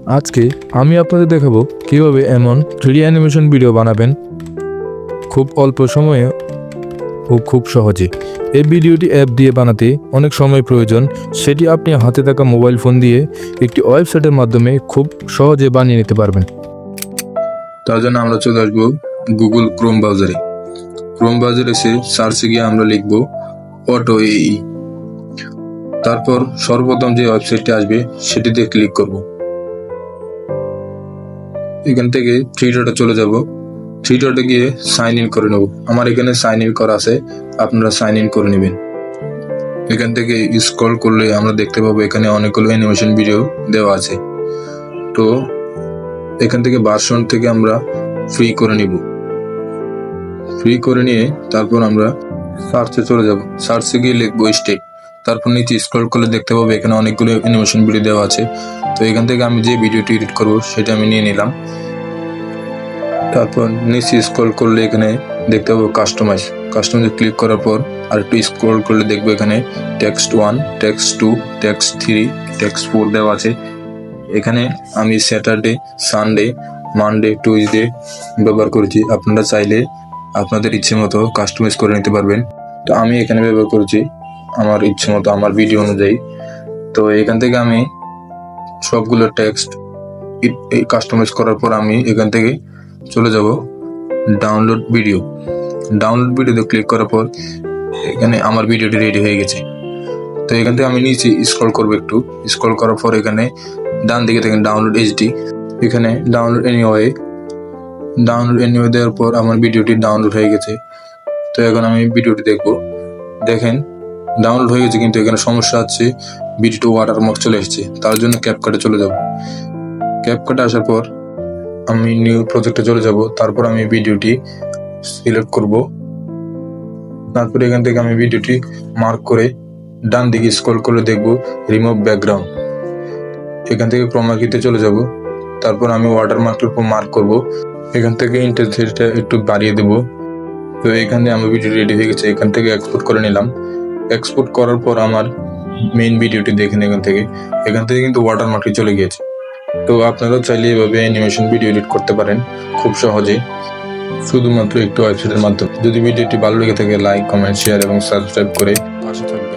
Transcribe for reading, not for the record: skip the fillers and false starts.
আজকে আমি আপনাদের দেখাবো কিভাবে এমন 3D অ্যানিমেশন ভিডিও বানাবেন খুব অল্প সময়ে ও খুব সহজে। এই ভিডিওটি অ্যাপ দিয়ে বানাতে অনেক সময় প্রয়োজন, সেটি আপনি হাতে থাকা মোবাইল ফোন দিয়ে একটি ওয়েবসাইটের মাধ্যমে খুব সহজে বানিয়ে নিতে পারবেন। তার জন্য আমরা চলে আসবো গুগল ক্রোম ব্রাউজারে। এসে সার্চে গিয়ে আমরা লিখব অটো এই। তারপর সর্বপ্রথম যে ওয়েবসাইটটি আসবে সেটিতে ক্লিক করব। এখান থেকে থ্রি ডটে চলে যাব। থ্রি ডটে গিয়ে সাইন ইন করে নেব। আমার এখানে সাইন ইন করা আছে, আপনারা সাইন ইন করে নেবেন। এখান থেকে স্ক্রল করলে আমরা দেখতে পাবো এখানে অনেকগুলো অ্যানিমেশন ভিডিও দেওয়া আছে। তো এখান থেকে ভার্সন থেকে আমরা ফ্রি করে নিব। ফ্রি করে নিয়ে তারপর আমরা সার্চে চলে যাব। সার্চে গিয়ে লিখবো স্টেপ। তারপর নিচে স্ক্রল করলে দেখতে পাবো এখানে অনেকগুলো অ্যানিমেশন ভিডিও দেওয়া আছে। তো এখান থেকে আমি যে ভিডিওটি এডিট করব সেটা আমি নিয়ে নিলাম। তারপর নিচে স্ক্রল করলে এখানে দেখতে পাবো কাস্টমাইজে ক্লিক করার পর আর একটু স্ক্রল করলে দেখবো এখানে টেক্সট 1, টেক্সট 2, টেক্সট 3, টেক্সট 4 দেওয়া আছে। এখানে আমি স্যাটারডে, সানডে, মানডে, টুইসডে ব্যবহার করেছি। আপনারা চাইলে আপনাদের ইচ্ছে মতো কাস্টমাইজ করে নিতে পারবেন। তো আমি এখানে ব্যবহার করেছি আমার ইচ্ছে মতো, আমার ভিডিও অনুযায়ী। তো এখান থেকে আমি সবগুলো টেক্সট কাস্টমাইজ করার পর আমি এখান থেকে চলে যাব ডাউনলোড ভিডিওতে ক্লিক করার পর এখানে আমার ভিডিওটি রেডি হয়ে গেছে। তো এখান থেকে আমি নিচে স্ক্রল করবো, একটু স্ক্রল করার পর এখানে ডান দিকে দেখেন ডাউনলোড এইচডি, এখানে ডাউনলোড এনিওয়ে দেওয়ার পর আমার ভিডিওটি ডাউনলোড হয়ে গেছে। তো এখন আমি ভিডিওটি দেখবো। দেখেন ডাউনলোড হয়ে গেছে, কিন্তু এখানে সমস্যা আছে, ভিডিওটি ওয়াটারমার্ক চলে এসেছে। তার জন্য ক্যাপকাটে চলে যাব। ক্যাপকাটে আসার পর আমি নিউ প্রজেক্টে চলে যাব। তারপর আমি ভিডিওটি সিলেক্ট করব। তারপর এখান থেকে আমি ভিডিওটি মার্ক করে ডান দিকে স্ক্রল করে দেখব রিমুভ ব্যাকগ্রাউন্ড। এখান থেকে ক্রোমাকিতে চলে যাব। তারপর আমি ওয়াটারমার্কের উপর মার্ক করব। এখান থেকে ইন্টেন্সিটিটা একটু বাড়িয়ে দেব। তো এখানে আমার ভিডিও রেডি হয়ে গেছে। এখান থেকে এক্সপোর্ট করে নিলাম। এক্সপোর্ট করার পর আমার মেইন ভিডিওটি দেখেন, এখান থেকে কিন্তু ওয়াটারমার্কটি চলে গিয়েছে। তো আপনারাও চাইলে এভাবে অ্যানিমেশন ভিডিও এডিট করতে পারেন খুব সহজে, শুধুমাত্র একটু ওয়েবসাইটের মাধ্যমে। যদি ভিডিওটি ভালো লেগে থাকে লাইক, কমেন্ট, শেয়ার এবং সাবস্ক্রাইব করে পাশে থাকবেন।